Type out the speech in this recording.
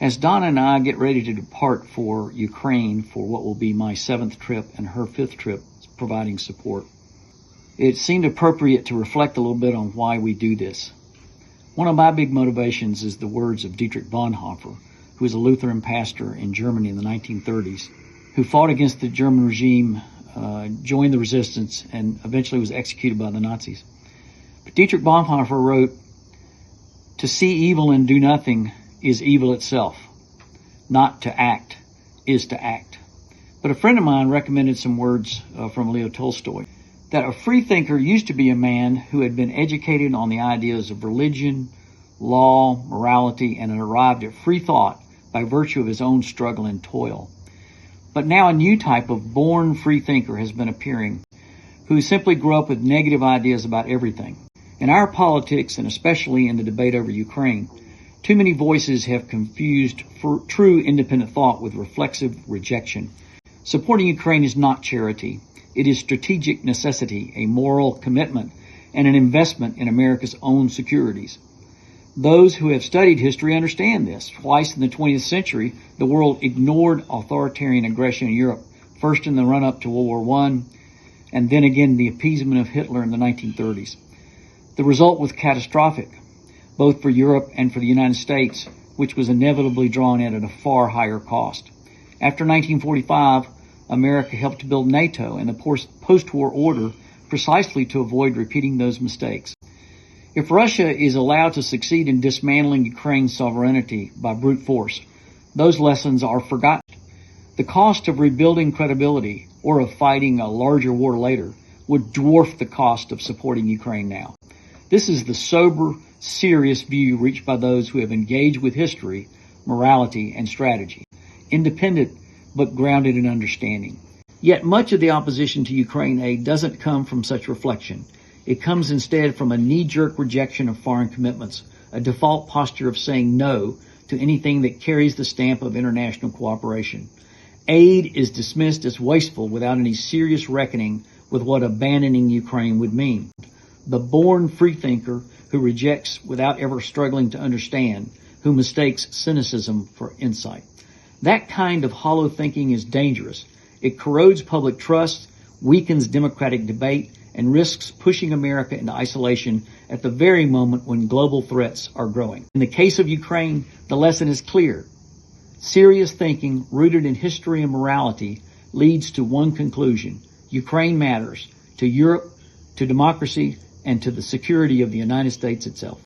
As Donna and I get ready to depart for Ukraine for what will be my 7th trip and her 5th trip providing support, it seemed appropriate to reflect a little bit on why we do this. One of my big motivations is the words of Dietrich Bonhoeffer, who was a Lutheran pastor in Germany in the 1930s, who fought against the German regime, joined the resistance, and eventually was executed by the Nazis. But Dietrich Bonhoeffer wrote, "To see evil and do nothing is evil itself. Not to act is to act." But a friend of mine recommended some words from Leo Tolstoy, that a free thinker used to be a man who had been educated on the ideas of religion, law, morality, and had arrived at free thought by virtue of his own struggle and toil. But now a new type of born free thinker has been appearing, who simply grew up with negative ideas about everything. In our politics, and especially in the debate over Ukraine, too many voices have confused true independent thought with reflexive rejection. Supporting Ukraine is not charity. It is strategic necessity, a moral commitment, and an investment in America's own securities. Those who have studied history understand this. Twice in the 20th century, the world ignored authoritarian aggression in Europe, first in the run-up to World War I, and then again the appeasement of Hitler in the 1930s. The result was catastrophic, both for Europe and for the United States, which was inevitably drawn in at a far higher cost. After 1945, America helped build NATO and the post-war order precisely to avoid repeating those mistakes. If Russia is allowed to succeed in dismantling Ukraine's sovereignty by brute force, those lessons are forgotten. The cost of rebuilding credibility or of fighting a larger war later would dwarf the cost of supporting Ukraine now. This is the sober, serious view reached by those who have engaged with history, morality, and strategy, independent but grounded in understanding. Yet much of the opposition to Ukraine aid doesn't come from such reflection. It comes instead from a knee-jerk rejection of foreign commitments, a default posture of saying no to anything that carries the stamp of international cooperation. Aid is dismissed as wasteful without any serious reckoning with what abandoning Ukraine would mean. The born freethinker who rejects without ever struggling to understand, who mistakes cynicism for insight. That kind of hollow thinking is dangerous. It corrodes public trust, weakens democratic debate, and risks pushing America into isolation at the very moment when global threats are growing. In the case of Ukraine, the lesson is clear. Serious thinking rooted in history and morality leads to one conclusion: Ukraine matters to Europe, to democracy, and to the security of the United States itself.